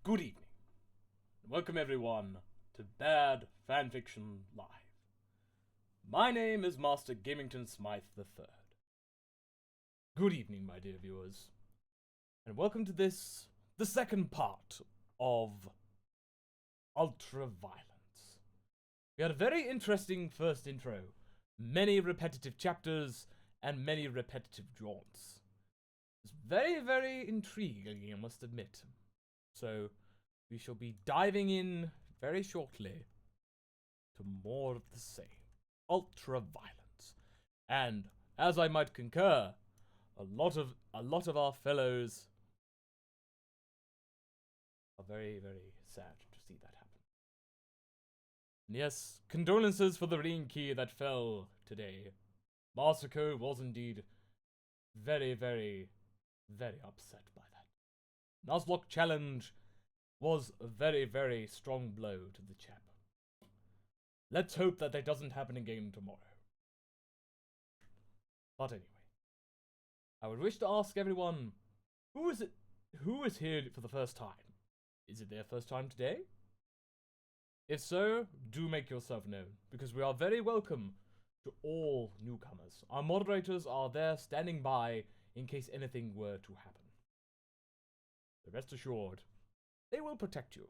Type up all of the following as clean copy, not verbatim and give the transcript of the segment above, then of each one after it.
Good evening. Welcome everyone to Bad Fanfiction Live. My name is Mr Gamington-Smythe III. Good evening, my dear viewers, and welcome to this, the second part of Ultraviolence. We had a very interesting first intro, many repetitive chapters, and many repetitive jaunts. It's very, very intriguing, I must admit. So, we shall be diving in very shortly to more of the same. Ultraviolence. And, as I might concur, a lot of our fellows are very, very sad to see that happen. And yes, condolences for the ring key that fell today. Masako was indeed very, very, very upset by that. Nuzlocke challenge was a very, very strong blow to the chap. Let's hope that that doesn't happen again tomorrow. But anyway, I would wish to ask everyone, who is here for the first time? Is it their first time today? If so, do make yourself known, because we are very welcome to all newcomers. Our moderators are there standing by in case anything were to happen. So rest assured, they will protect you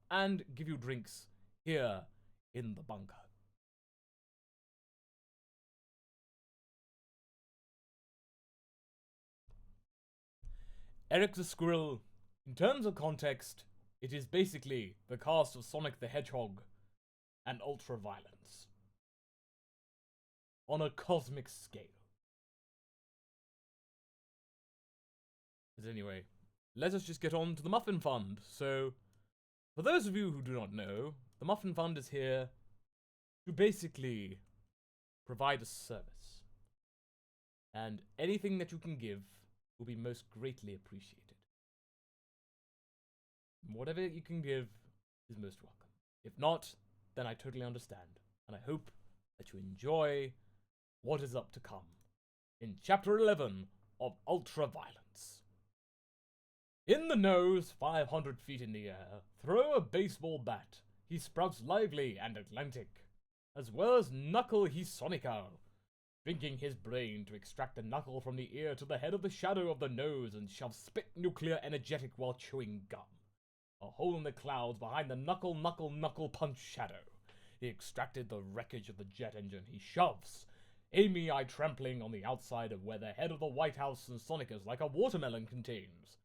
and give you drinks here in the bunker. Eric the Squirrel, in terms of context, it is basically the cast of Sonic the Hedgehog and Ultraviolence on a cosmic scale. But anyway, let us just get on to the Muffin Fund. So, for those of you who do not know, the Muffin Fund is here to basically provide a service. And anything that you can give will be most greatly appreciated. Whatever you can give is most welcome. If not, then I totally understand. And I hope that you enjoy what is up to come in Chapter 11 of Ultraviolence. In the nose, 500 feet in the air, throw a baseball bat. He sprouts lively and Atlantic, as well as knuckle he sonical, drinking his brain to extract a knuckle from the ear to the head of the shadow of the nose and shove spit nuclear energetic while chewing gum. A hole in the clouds behind the knuckle punch shadow. He extracted the wreckage of the jet engine. He shoves. Amy eye trampling on the outside of where the head of the White House and Sonic is like a watermelon contains.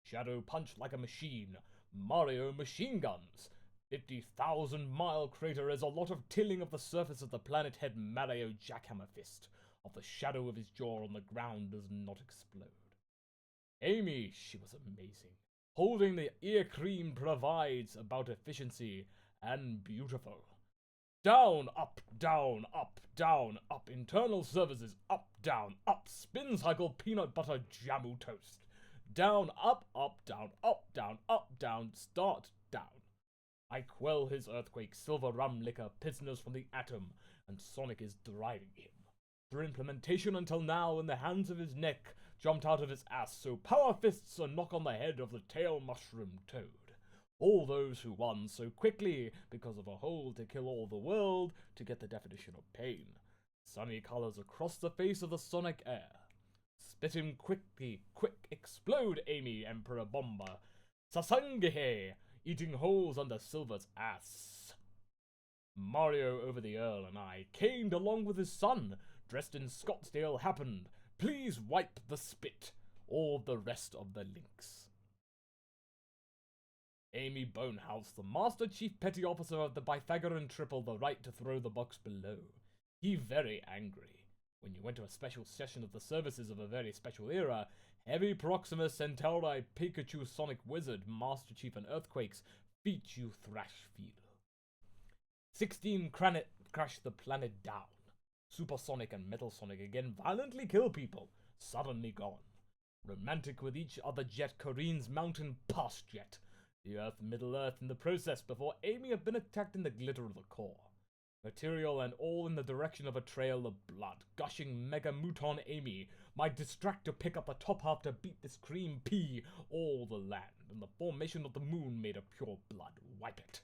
Shadow punch like a machine. Mario machine guns. 50,000-mile crater is a lot of tilling of the surface of the planet head Mario jackhammer fist. Of the shadow of his jaw on the ground does not explode. Amy, she was amazing. Holding the ear cream provides about efficiency and beautiful. Down, up, down, up, down, up. Internal services, up, down, up. Spin cycle peanut butter jamu toast. Down, up, down, up, down, up, down, start, down. I quell his earthquake, silver rum liquor, prisoners from the atom, and Sonic is driving him. Through implementation until now in the hands of his neck, jumped out of his ass, so power fists a knock on the head of the tail mushroom toad. All those who won so quickly, because of a hole to kill all the world, to get the definition of pain. Sunny colors across the face of the Sonic air. Spit him quickly, quick, explode Amy, Emperor Bomber. Sasangehe, eating holes under Silver's ass. Mario over the Earl and I caned along with his son, dressed in Scottsdale happened. Please wipe the spit, or the rest of the links. Amy Bonehouse, the Master Chief Petty Officer of the Pythagorean Triple, the right to throw the box below. He very angry. When you went to a special session of the services of a very special era, Heavy Proximus Centauri Pikachu Sonic Wizard, Master Chief and Earthquakes, feat you thrash feel. 16 Cranet crash the planet down. Supersonic and Metal Sonic again violently kill people, suddenly gone. Romantic with each other jet careens mountain past jet. The Earth, Middle Earth in the process before Amy have been attacked in the glitter of the core. Material and all in the direction of a trail of blood. Gushing Mega Muton Amy might distract to pick up the top half to beat this cream pea all the land. And the formation of the moon made of pure blood. Wipe it.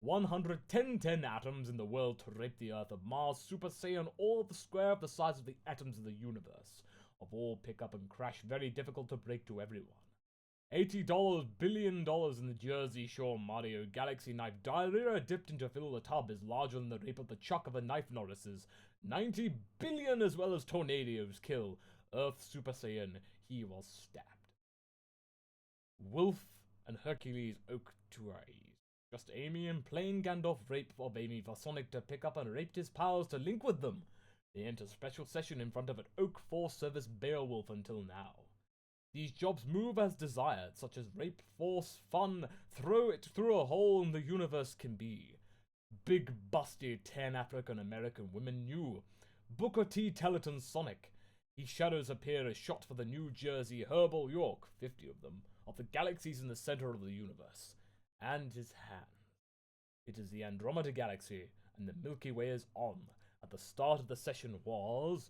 110 atoms in the world to rape the Earth of Mars, Super Saiyan, all of the square of the size of the atoms of the universe. Of all pick up and crash, very difficult to break to everyone. $80 billion in the Jersey Shore Mario Galaxy knife. Diarrhea dipped into fill the tub is larger than the rape of the chuck of a knife Norris's. 90 billion as well as tornadoes kill. Earth Super Saiyan, he was stabbed. Wolf and Hercules Oak Tuaries. Just Amy and plain Gandalf rape of Amy for Sonic to pick up and raped his powers to link with them. They enter special session in front of an Oak Force Service Beowulf until now. These jobs move as desired, such as rape, force, fun, throw it through a hole in the universe can be. Big busty 10 African American women new. Booker T. Teleton Sonic. His shadows appear as shot for the New Jersey Herbal York, 50 of them, of the galaxies in the center of the universe. And his hand. It is the Andromeda Galaxy, and the Milky Way is on. At the start of the session was...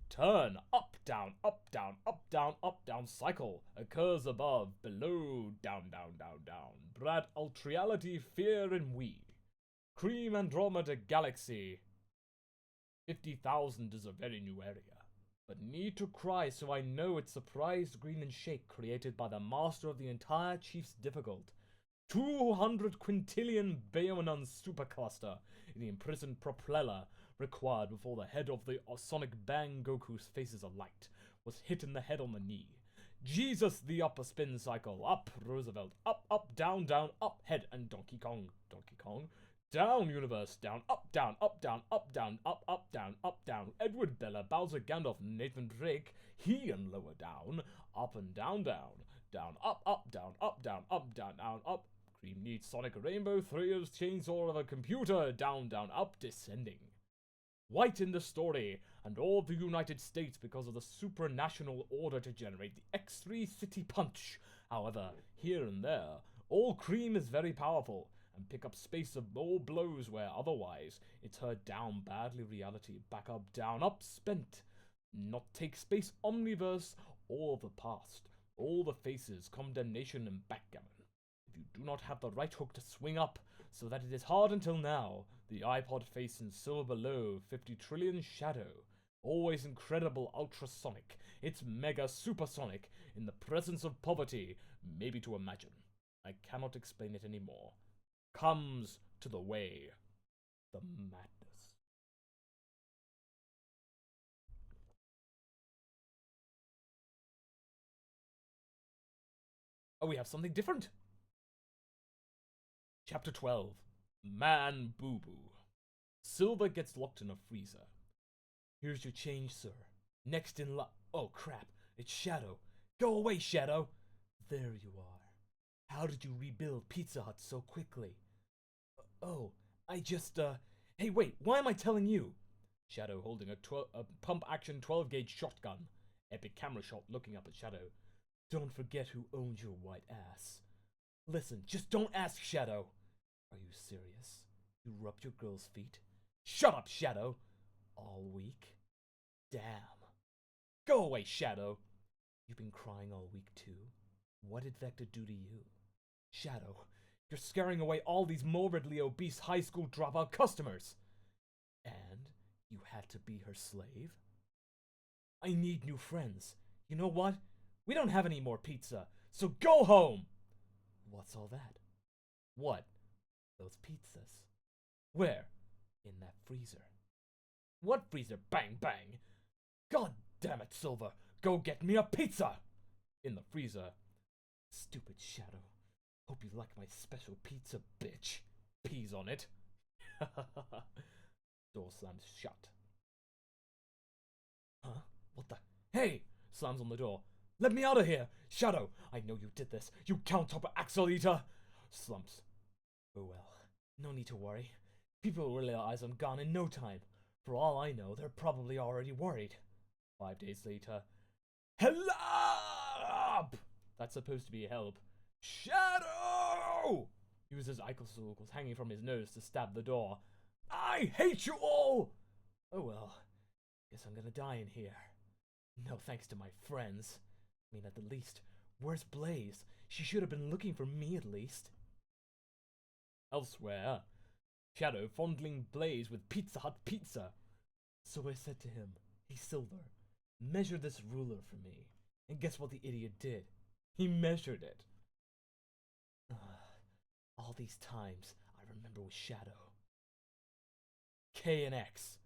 Turn, up, down, up, down, up, down, up, down, cycle, occurs above, below, down, down, down, down, Brad Ultriality, Fear and We. Cream Andromeda Galaxy. 50,000 is a very new area, but need to cry so I know it's surprised green and shake created by the master of the entire Chief's difficult. 200 quintillion Bayonan supercluster in the imprisoned propeller required before the head of the Sonic Bang Goku's faces alight was hit in the head on the knee. Jesus, the upper spin cycle. Up, Roosevelt. Up, up, down, down, up, head, and Donkey Kong. Donkey Kong. Down, universe. Down, up, down, up, down, up, down, up, up, down, up, down. Edward Bella, Bowser Gandalf, Nathan Drake. He and lower down. Up and down, down. Down, up, down, down, up. Cream needs Sonic Rainbow, Threo's chainsaw of a computer. Down, down, up, descending. White in the story, and all of the United States because of the supranational order to generate the X3 City Punch. However, here and there, all cream is very powerful, and pick up space of more blows where otherwise it's heard down badly reality, back up, down, up, spent. Not take space omniverse, all the past, all the faces, condemnation and backgammon. If you do not have the right hook to swing up, so that it is hard until now, the iPod face in silver below, 50 trillion shadow, always incredible ultrasonic, it's mega supersonic, in the presence of poverty, maybe to imagine. I cannot explain it anymore. Comes to the way. The madness. Oh, we have something different. Chapter 12. Man Boo Boo. Silver gets locked in a freezer. Here's your change, sir. Next in line. Oh, crap. It's Shadow. Go away, Shadow. There you are. How did you rebuild Pizza Hut so quickly? Oh, I just, Hey, wait, why am I telling you? Shadow holding a pump-action 12-gauge shotgun. Epic camera shot looking up at Shadow. Don't forget who owns your white ass. Listen, just don't ask, Shadow. Are you serious? You rubbed your girl's feet? Shut up, Shadow. All week? Damn. Go away, Shadow. You've been crying all week, too. What did Vector do to you? Shadow, you're scaring away all these morbidly obese high school dropout customers. And you had to be her slave? I need new friends. You know what? We don't have any more pizza, so go home! What's all that? What? Those pizzas. Where? In that freezer. What freezer? Bang, bang! God damn it, Silver! Go get me a pizza! In the freezer. Stupid Shadow. Hope you like my special pizza, bitch. Peas on it. Door slams shut. Huh? What the? Hey! Slams on the door. Let me out of here! Shadow! I know you did this. You count-top axle eater! Slumps. Oh well. No need to worry. People will realize I'm gone in no time. For all I know, they're probably already worried. 5 days later. Help! That's supposed to be help. Shadow! Uses icicles hanging from his nose to stab the door. I hate you all! Oh well. Guess I'm gonna die in here. No thanks to my friends. I mean, at the least, where's Blaze? She should have been looking for me at least. Elsewhere, Shadow fondling Blaze with Pizza Hut pizza. So I said to him, hey Silver, measure this ruler for me. And guess what the idiot did? He measured it. All these times I remember with Shadow. K and X.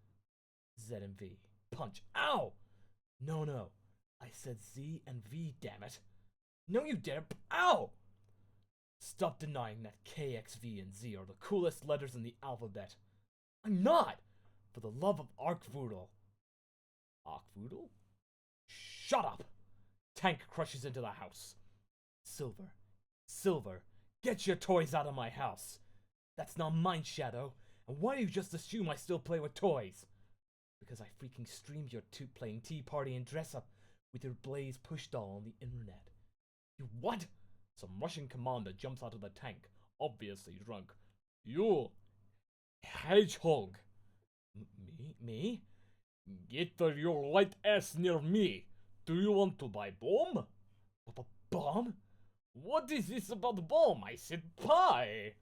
Z and V. Punch. Ow! No. I said Z and V, damn it. No, you didn't. Ow! Stop denying that K, X, V, and Z are the coolest letters in the alphabet. I'm not! For the love of Arkvoodle. Arkvoodle? Shut up! Tank crushes into the house. Silver, get your toys out of my house. That's not mine, Shadow. And why do you just assume I still play with toys? Because I freaking streamed your playing tea party and dress up with your Blaze push doll on the internet. You what? Some Russian commander jumps out of the tank, obviously drunk. You hedgehog. Me? Get your white ass near me. Do you want to buy bomb? Bomb? What is this about bomb? I said pie.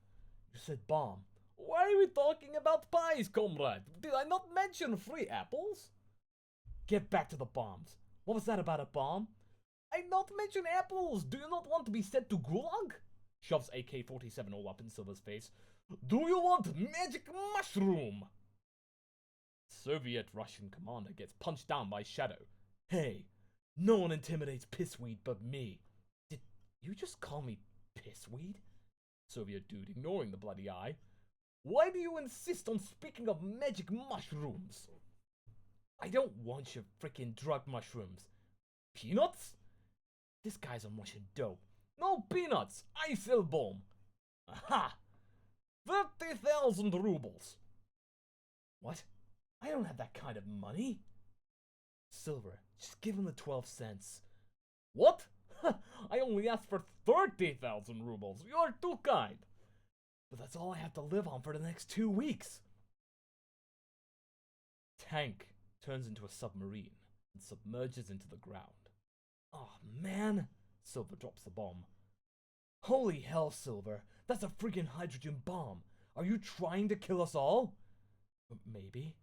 You said bomb. Why are we talking about pies, comrade? Did I not mention free apples? Get back to the bombs. What was that about a bomb? I not mention apples. Do you not want to be sent to Gulag? Shoves AK-47 all up in Silver's face. Do you want magic mushroom? Soviet Russian commander gets punched down by Shadow. Hey, no one intimidates pissweed but me. Did you just call me pissweed? Soviet dude ignoring the bloody eye. Why do you insist on speaking of magic mushrooms? I don't want your frickin' drug mushrooms. Peanuts? This guy's on Russian dope. No peanuts! I sell bomb. Aha! 30,000 rubles. What? I don't have that kind of money. Silver, just give him the 12 cents. What? I only asked for 30,000 rubles. You're too kind. But that's all I have to live on for the next 2 weeks. Tank turns into a submarine and submerges into the ground. Oh man! Silver drops the bomb. Holy hell, Silver. That's a freaking hydrogen bomb. Are you trying to kill us all? Maybe.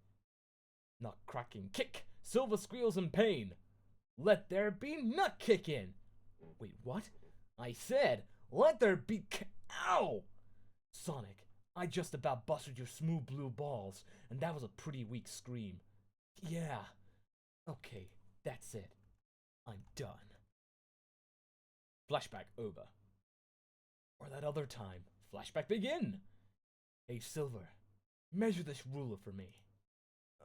Nut cracking kick. Silver squeals in pain. Let there be nut kicking. Wait, what? I said, let there be ow! Sonic, I just about busted your smooth blue balls, and that was a pretty weak scream. Yeah. Okay, that's it. I'm done. Flashback over. Or that other time. Flashback begin. Hey, Silver, measure this ruler for me.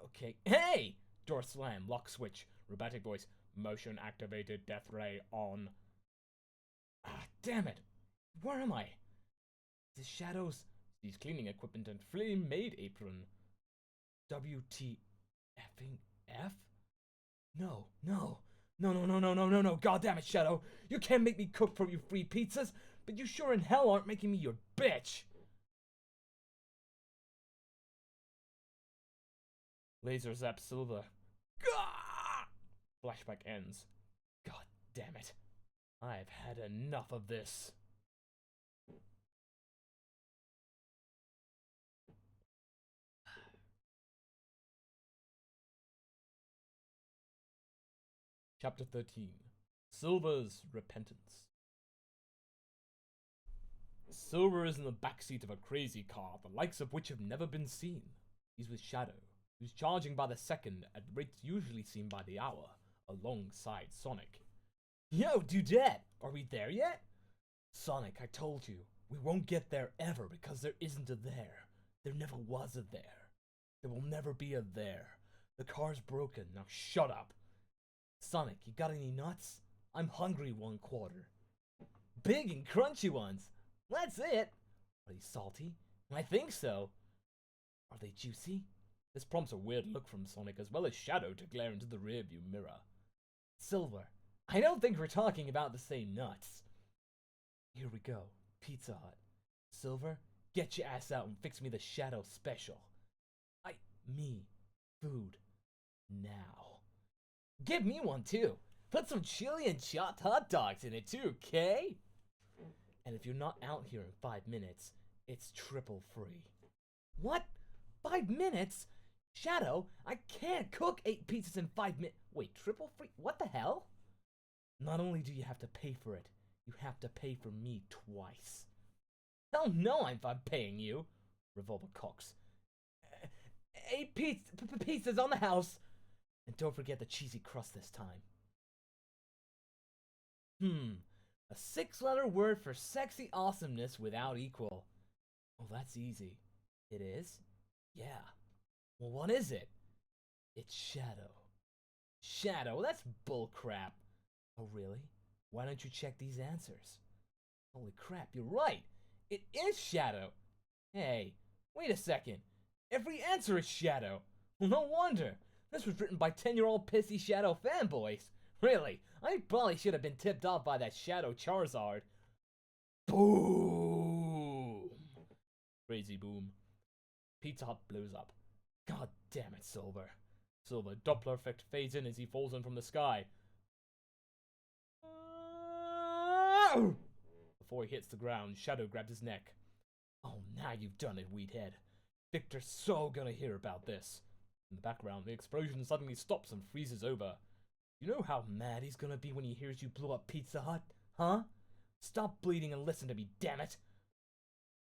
Okay. Hey! Door slam, lock switch, robotic voice, motion activated, death ray on. Ah, damn it. Where am I? The shadows. These cleaning equipment and flame maid apron. WTFing F? No. God damn it, Shadow. You can't make me cook for you free pizzas, but you sure in hell aren't making me your bitch. Laser zap Silver. Gah! Flashback ends. God damn it. I've had enough of this. Chapter 13. Silver's Repentance. Silver is in the backseat of a crazy car, the likes of which have never been seen. He's with Shadow, who's charging by the second at rates usually seen by the hour, alongside Sonic. Yo, Dudette, are we there yet? Sonic, I told you, we won't get there ever because there isn't a there. There never was a there. There will never be a there. The car's broken, now shut up. Sonic, you got any nuts? I'm hungry 1/4. Big and crunchy ones. That's it. Are they salty? I think so. Are they juicy? This prompts a weird look from Sonic as well as Shadow to glare into the rearview mirror. Silver, I don't think we're talking about the same nuts. Here we go. Pizza Hut. Silver, get your ass out and fix me the Shadow special. Food. Now. Give me one too. Put some chili and chopped hot dogs in it too, okay? And if you're not out here in 5 minutes, it's triple free. What? 5 minutes? Shadow, I can't cook 8 pizzas in 5 minutes. Wait, triple free? What the hell? Not only do you have to pay for it, you have to pay for me twice. Hell no, I'm paying you. MasakoX. 8 pizzas on the house. And don't forget the cheesy crust this time. A 6-letter word for sexy awesomeness without equal. Oh, that's easy. It is? Yeah. Well, what is it? It's Shadow. Shadow? That's bullcrap. Oh, really? Why don't you check these answers? Holy crap, you're right. It is Shadow. Hey, wait a second. Every answer is Shadow. Well, no wonder. This was written by 10-year-old pissy Shadow fanboys. Really, I probably should have been tipped off by that Shadow Charizard. Boom! Crazy boom. Pizza Hut blows up. God damn it, Silver. Silver, Doppler effect fades in as he falls in from the sky. Before he hits the ground, Shadow grabs his neck. Oh, now you've done it, Weedhead. Victor's so gonna hear about this. In the background, the explosion suddenly stops and freezes over. You know how mad he's gonna be when he hears you blow up Pizza Hut? Huh? Stop bleeding and listen to me, damn it!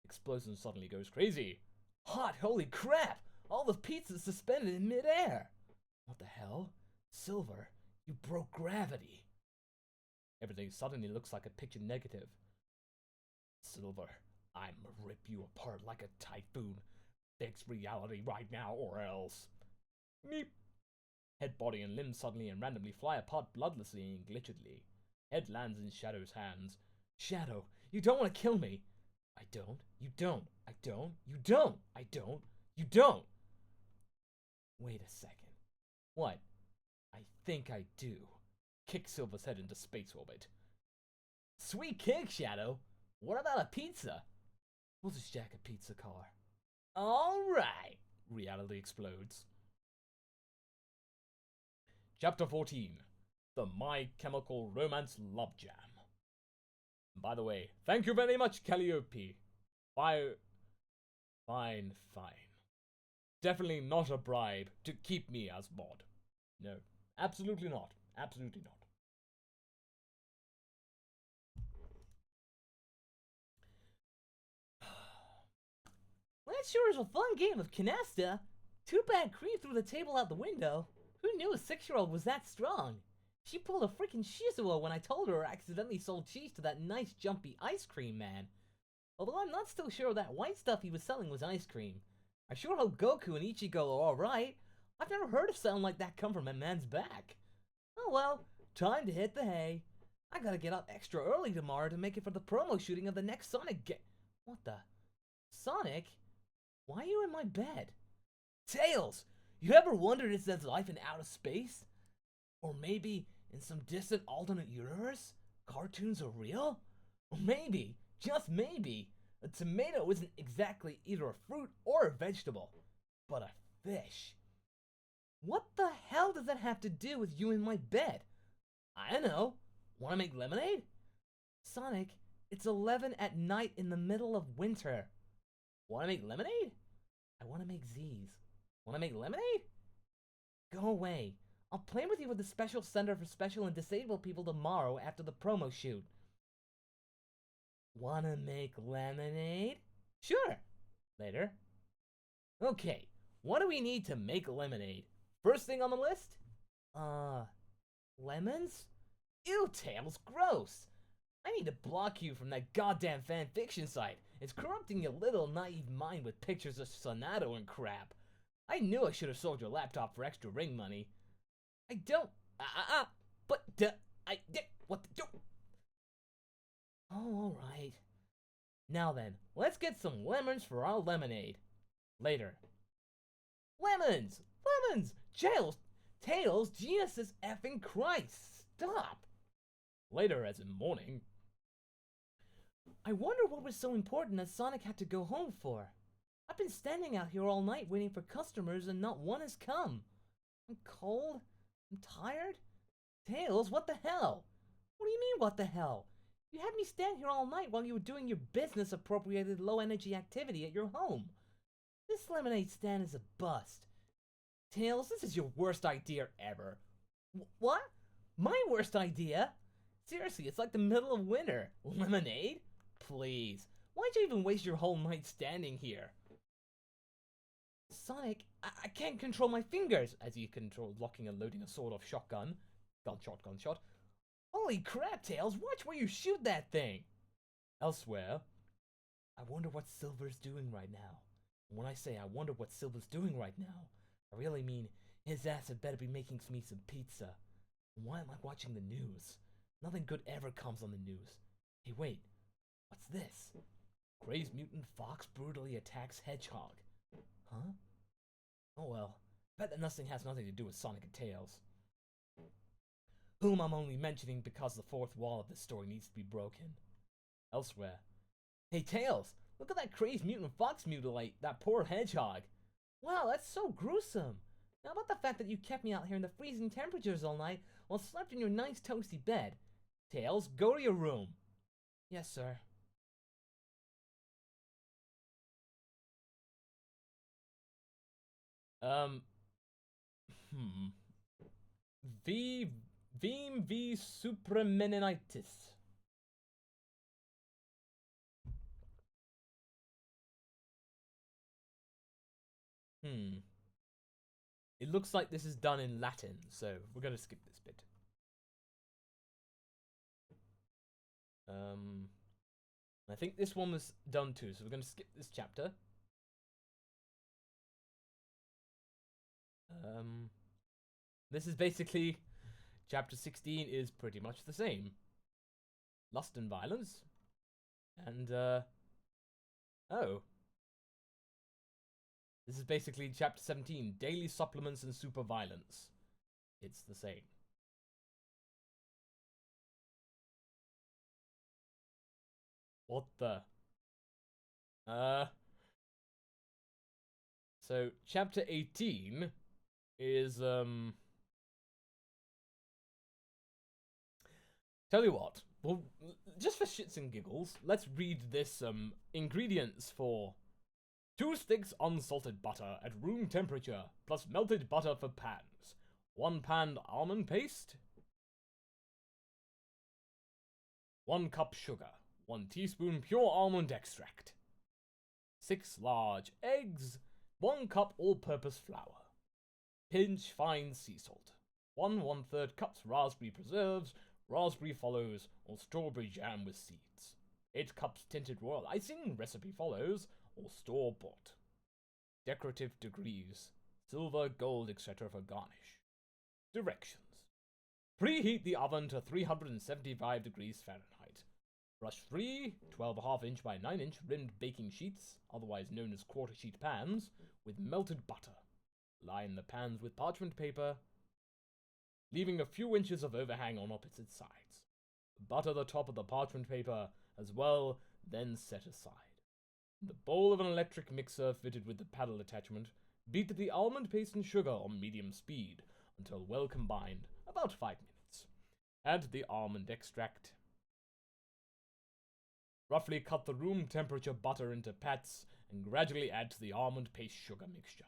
Explosion suddenly goes crazy. Hot, holy crap! All the pizza's suspended in midair! What the hell? Silver, you broke gravity. Everything suddenly looks like a picture negative. Silver, I'ma rip you apart like a typhoon. Fix reality right now or else. Meep. Head, body, and limbs suddenly and randomly fly apart bloodlessly and glitchedly. Head lands in Shadow's hands. Shadow, you don't want to kill me. I don't. You don't. I don't. You don't. I don't. You don't. Wait a second. What? I think I do. Kick Silver's head into space orbit. Sweet kick, Shadow. What about a pizza? We'll just jack a pizza car. Alright. Reality explodes. Chapter 14. The My Chemical Romance Love Jam. By the way, thank you very much, Calliope. Fine. Definitely not a bribe to keep me as mod. No, absolutely not. Absolutely not. Well, that sure is a fun game of canasta. Too bad Cree threw the table out the window. Who knew a 6-year-old was that strong? She pulled a freaking Shizuo when I told her I accidentally sold cheese to that nice jumpy ice cream man. Although I'm not still sure that white stuff he was selling was ice cream. I sure hope Goku and Ichigo are alright. I've never heard of something like that come from a man's back. Oh well, time to hit the hay. I gotta get up extra early tomorrow to make it for the promo shooting of the next Sonic game. What the? Sonic? Why are you in my bed? Tails! You ever wondered if there's life in outer space? Or maybe in some distant alternate universe, cartoons are real? Or maybe, just maybe, a tomato isn't exactly either a fruit or a vegetable, but a fish. What the hell does that have to do with you in my bed? I don't know. Wanna make lemonade? Sonic, it's 11 at night in the middle of winter. Wanna make lemonade? I wanna make Z's. Wanna make lemonade? Go away. I'll play with you at the Special Center for Special and Disabled People tomorrow after the promo shoot. Wanna make lemonade? Sure. Later. Okay, what do we need to make lemonade? First thing on the list? Lemons? Ew, Tails, gross. I need to block you from that goddamn fanfiction site. It's corrupting your little naive mind with pictures of Sonato and crap. I knew I should have sold your laptop for extra ring money. I don't. What the. Oh, alright. Now then, let's get some lemons for our lemonade. Later. Lemons! Lemons! Jails! Tails! Jesus effing Christ! Stop! Later, as in morning. I wonder what was so important that Sonic had to go home for. I've been standing out here all night waiting for customers and not one has come. I'm cold. I'm tired. Tails, what the hell? What do you mean, what the hell? You had me stand here all night while you were doing your business-appropriated low-energy activity at your home. This lemonade stand is a bust. Tails, this is your worst idea ever. What? My worst idea? Seriously, it's like the middle of winter. Lemonade? Please. Why'd you even waste your whole night standing here? Sonic, I can't control my fingers, as you control locking and loading a sawed-off shotgun. Gunshot, gunshot. Holy crap, Tails, watch where you shoot that thing! Elsewhere. I wonder what Silver's doing right now. And when I say I wonder what Silver's doing right now, I really mean his ass had better be making me some pizza. And why am I watching the news? Nothing good ever comes on the news. Hey, wait. What's this? Crazed mutant fox brutally attacks hedgehog. Huh? Oh well. Bet that nothing has nothing to do with Sonic and Tails. Whom I'm only mentioning because the fourth wall of this story needs to be broken. Elsewhere. Hey Tails, look at that crazed mutant fox mutilate that poor hedgehog. Wow, that's so gruesome. Now about the fact that you kept me out here in the freezing temperatures all night while slept in your nice toasty bed. Tails, go to your room. Yes, sir. Vim v suprameninitis. It looks like this is done in Latin, so we're gonna skip this bit. I think this one was done too, so we're gonna skip this chapter. This is basically chapter 16 is pretty much the same. Lust and violence. And oh. This is basically chapter 17, daily supplements and super violence. It's the same. What the? So chapter 18 is tell you what, well, just for shits and giggles, let's read this ingredients for 2 sticks unsalted butter at room temperature, plus melted butter for pans. 1 pan almond paste. 1 cup sugar. 1 teaspoon pure almond extract. 6 large eggs. 1 cup all-purpose flour. Pinch fine sea salt. 1/3 cups raspberry preserves. Raspberry follows, or strawberry jam with seeds. 8 cups tinted royal icing. Recipe follows, or store-bought. Decorative degrees. Silver, gold, etc. for garnish. Directions. Preheat the oven to 375 degrees Fahrenheit. Brush 3 12.5 inch by 9 inch rimmed baking sheets, otherwise known as quarter sheet pans, with melted butter. Line the pans with parchment paper, leaving a few inches of overhang on opposite sides. Butter the top of the parchment paper as well, then set aside. In the bowl of an electric mixer fitted with the paddle attachment, beat the almond paste and sugar on medium speed until well combined, about 5 minutes. Add the almond extract. Roughly cut the room temperature butter into pats and gradually add to the almond paste sugar mixture.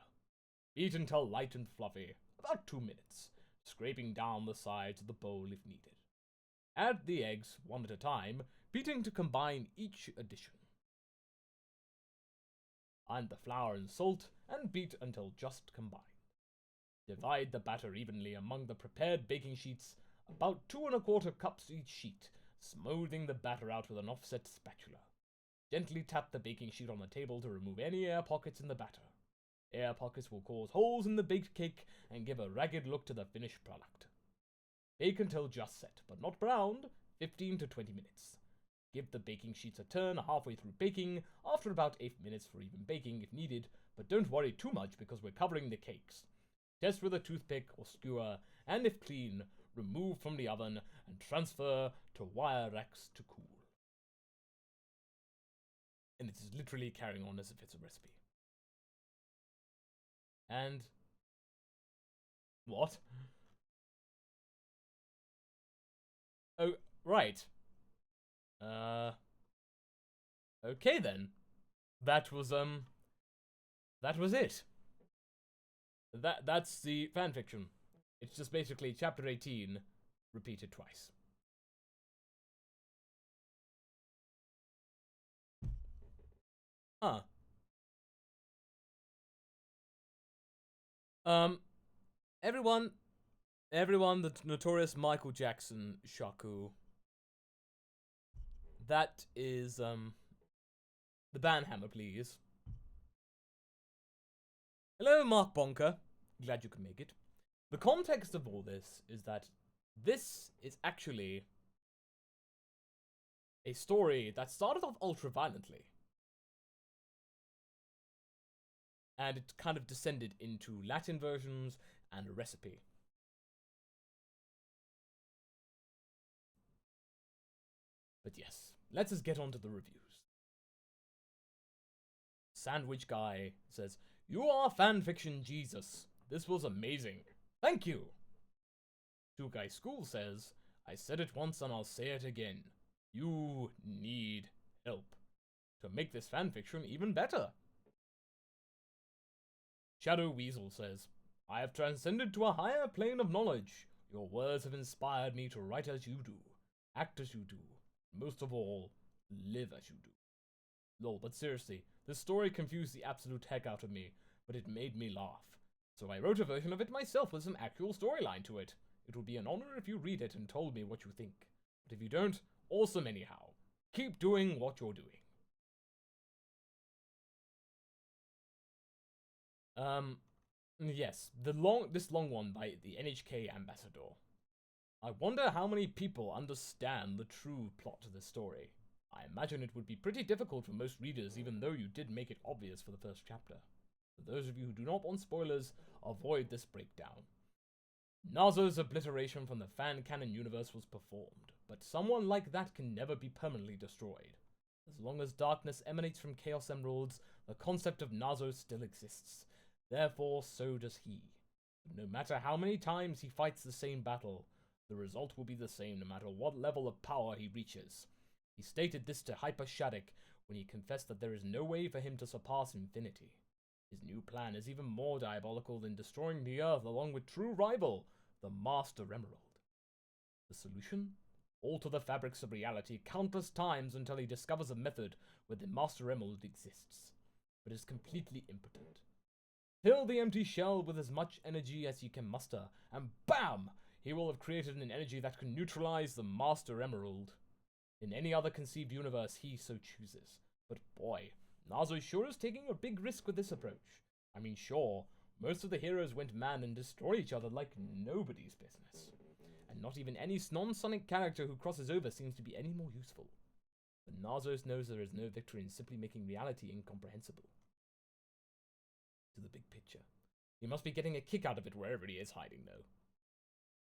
Beat until light and fluffy, about 2 minutes, scraping down the sides of the bowl if needed. Add the eggs one at a time, beating to combine each addition. Add the flour and salt and beat until just combined. Divide the batter evenly among the prepared baking sheets, about 2 1/4 cups each sheet, smoothing the batter out with an offset spatula. Gently tap the baking sheet on the table to remove any air pockets in the batter. Air pockets will cause holes in the baked cake and give a ragged look to the finished product. Bake until just set, but not browned, 15 to 20 minutes. Give the baking sheets a turn halfway through baking, after about 8 minutes for even baking if needed, but don't worry too much because we're covering the cakes. Test with a toothpick or skewer, and if clean, remove from the oven and transfer to wire racks to cool. And it is literally carrying on as if it's a recipe. And what? Oh, right. Okay then. That was it. That's the fanfiction. It's just basically chapter 18 repeated twice. Huh. Everyone, the notorious Michael Jackson Shaku. That is, the banhammer, please. Hello, Mark Bonker. Glad you could make it. The context of all this is that this is actually a story that started off ultra-violently. And it kind of descended into Latin versions and a recipe. But yes, let us get on to the reviews. Sandwich Guy says, "You are fanfiction Jesus. This was amazing. Thank you." Two Guy School says, "I said it once and I'll say it again. You need help to make this fanfiction even better." Shadow Weasel says, "I have transcended to a higher plane of knowledge. Your words have inspired me to write as you do, act as you do, and most of all, live as you do." Lol, but seriously, this story confused the absolute heck out of me, but it made me laugh. So I wrote a version of it myself with some actual storyline to it. It would be an honor if you read it and told me what you think. But if you don't, awesome anyhow. Keep doing what you're doing. Yes, this long one by the NHK ambassador. "I wonder how many people understand the true plot to this story. I imagine it would be pretty difficult for most readers, even though you did make it obvious for the first chapter. For those of you who do not want spoilers, avoid this breakdown. Nazo's obliteration from the fan canon universe was performed, but someone like that can never be permanently destroyed. As long as darkness emanates from Chaos Emeralds, the concept of Nazo still exists. Therefore, so does he. No matter how many times he fights the same battle, the result will be the same no matter what level of power he reaches. He stated this to Hyper Shattuck when he confessed that there is no way for him to surpass infinity. His new plan is even more diabolical than destroying the Earth along with true rival, the Master Emerald. The solution? Alter the fabrics of reality countless times until he discovers a method where the Master Emerald exists, but is completely impotent. Fill the empty shell with as much energy as he can muster, and BAM! He will have created an energy that can neutralize the Master Emerald. In any other conceived universe, he so chooses. But boy, Nazo sure is taking a big risk with this approach. I mean, sure, most of the heroes went mad and destroy each other like nobody's business. And not even any non-Sonic character who crosses over seems to be any more useful. But Nazo knows there is no victory in simply making reality incomprehensible. To the big picture. He must be getting a kick out of it wherever he is hiding, though.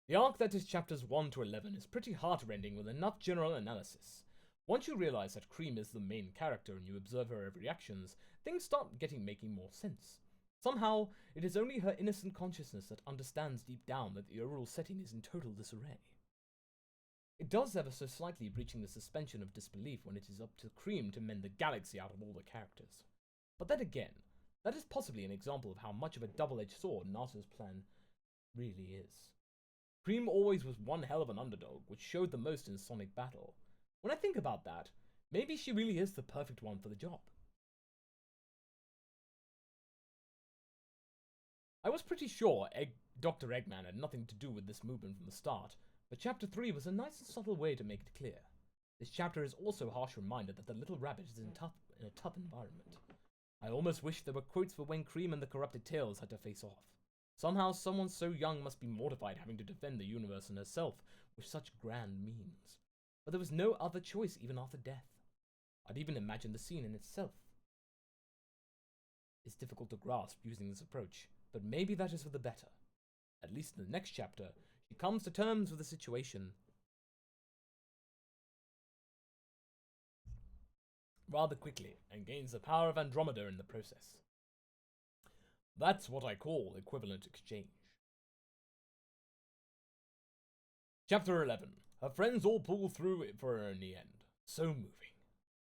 The arc that is chapters 1 to 11 is pretty heart-rending with enough general analysis. Once you realize that Cream is the main character and you observe her every actions, things start making more sense. Somehow, it is only her innocent consciousness that understands deep down that the overall setting is in total disarray. It does ever so slightly breaching the suspension of disbelief when it is up to Cream to mend the galaxy out of all the characters. But then again, that is possibly an example of how much of a double-edged sword Nazo's plan really is. Cream always was one hell of an underdog, which showed the most in Sonic Battle. When I think about that, maybe she really is the perfect one for the job. I was pretty sure Dr. Eggman had nothing to do with this movement from the start, but Chapter 3 was a nice and subtle way to make it clear. This chapter is also a harsh reminder that the little rabbit is in a tough environment. I almost wish there were quotes for when Cream and the corrupted Tails had to face off. Somehow, someone so young must be mortified having to defend the universe and herself with such grand means. But there was no other choice even after death. I'd even imagine the scene in itself. It's difficult to grasp using this approach, but maybe that is for the better. At least in the next chapter, she comes to terms with the situation rather quickly and gains the power of Andromeda in the process. That's what I call equivalent exchange. Chapter 11. Her friends all pull through it for her in the end. So moving.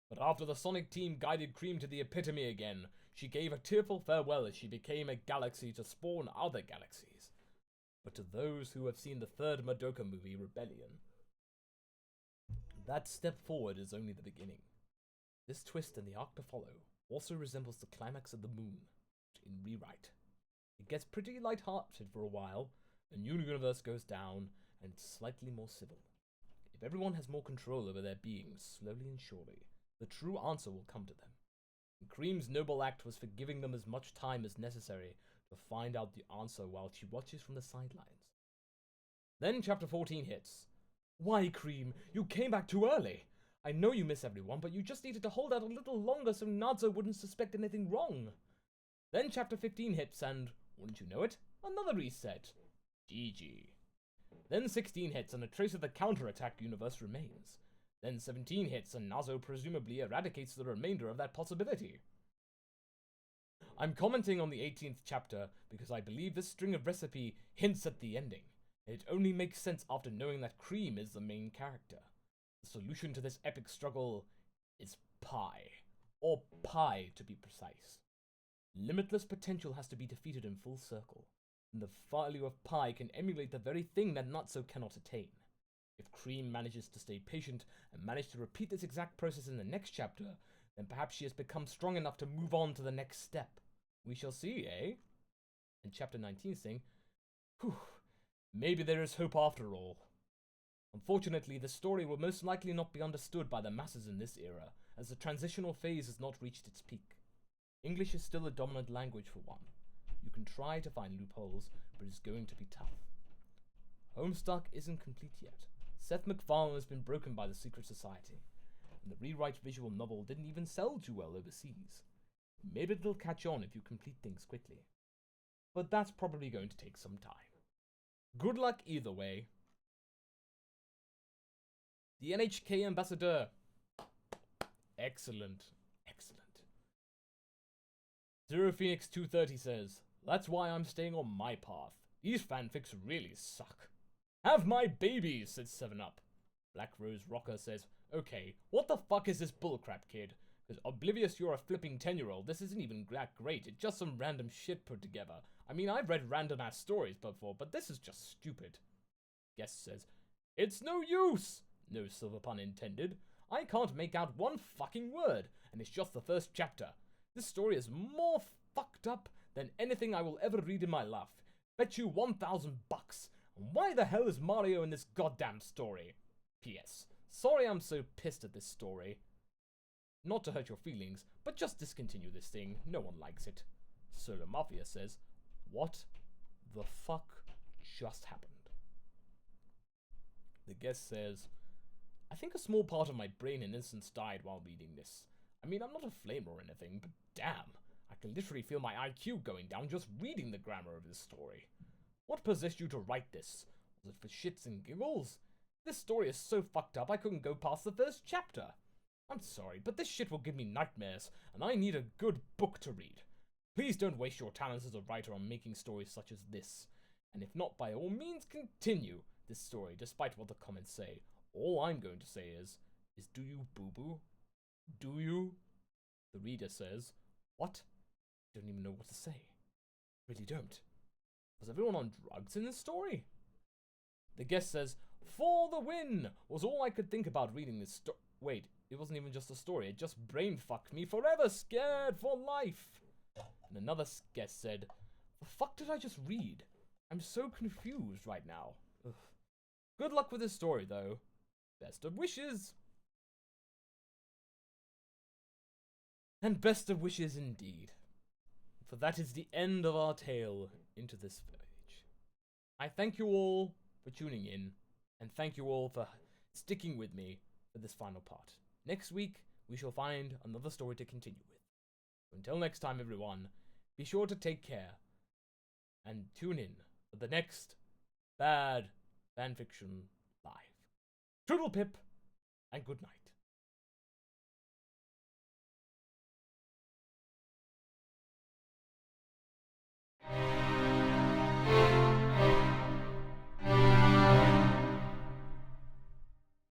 But after the Sonic team guided Cream to the epitome again, she gave a tearful farewell as she became a galaxy to spawn other galaxies. But to those who have seen the third Madoka movie, Rebellion, that step forward is only the beginning. This twist and the arc to follow also resembles the climax of The Moon, but in rewrite. It gets pretty light-hearted for a while, a new universe goes down, and it's slightly more civil. If everyone has more control over their beings, slowly and surely, the true answer will come to them. And Cream's noble act was for giving them as much time as necessary to find out the answer while she watches from the sidelines. Then chapter 14 hits. Why, Cream, you came back too early. I know you miss everyone, but you just needed to hold out a little longer so Nadzo wouldn't suspect anything wrong. Then chapter 15 hits and, wouldn't you know it, another reset. GG. Then 16 hits and a trace of the counterattack universe remains. Then 17 hits and Nazo presumably eradicates the remainder of that possibility. I'm commenting on the 18th chapter because I believe this string of recipe hints at the ending. It only makes sense after knowing that Cream is the main character. The solution to this epic struggle is pie. Or pie, to be precise. Limitless potential has to be defeated in full circle, and the value of pie can emulate the very thing that Natsu cannot attain. If Cream manages to stay patient and manage to repeat this exact process in the next chapter, then perhaps she has become strong enough to move on to the next step. We shall see, eh? And chapter 19 saying, whew, maybe there is hope after all. Unfortunately, the story will most likely not be understood by the masses in this era, as the transitional phase has not reached its peak. English is still a dominant language for one. You can try to find loopholes, but it's going to be tough. Homestuck isn't complete yet. Seth MacFarlane has been broken by the secret society, and the rewrite visual novel didn't even sell too well overseas. Maybe it'll catch on if you complete things quickly. But that's probably going to take some time. Good luck either way. The NHK Ambassador. Excellent. Excellent. Zero Phoenix 230 says, that's why I'm staying on my path. These fanfics really suck. Have my babies, says 7-Up. Black Rose Rocker says, okay, what the fuck is this bullcrap, kid? Because oblivious you're a flipping 10-year-old, this isn't even that great, it's just some random shit put together. I mean, I've read random-ass stories before, but this is just stupid. Guest says, it's no use! No silver pun intended. I can't make out one fucking word, and it's just the first chapter. This story is more fucked up than anything I will ever read in my life. Bet you $1,000. And why the hell is Mario in this goddamn story? P.S. Sorry I'm so pissed at this story. Not to hurt your feelings, but just discontinue this thing. No one likes it. Solar Mafia says, what the fuck just happened? The guest says, I think a small part of my brain in instance died while reading this. I mean, I'm not a flame or anything, but damn, I can literally feel my IQ going down just reading the grammar of this story. What possessed you to write this? Was it for shits and giggles? This story is so fucked up I couldn't go past the first chapter. I'm sorry, but this shit will give me nightmares, and I need a good book to read. Please don't waste your talents as a writer on making stories such as this. And if not, by all means continue this story, despite what the comments say. All I'm going to say is do you boo-boo? Do you? The reader says, what? I don't even know what to say. Really don't. Was everyone on drugs in this story? The guest says, for the win was all I could think about reading this story. Wait, it wasn't even just a story, it just brain fucked me forever, scared for life. And another guest said, the fuck did I just read? I'm so confused right now. Ugh. Good luck with this story, though. Best of wishes. And best of wishes indeed. For that is the end of our tale into this village. I thank you all for tuning in, and thank you all for sticking with me for this final part. Next week, we shall find another story to continue with. Until next time, everyone, be sure to take care, and tune in for the next Bad Fanfiction Live. Toodle pip, and good night.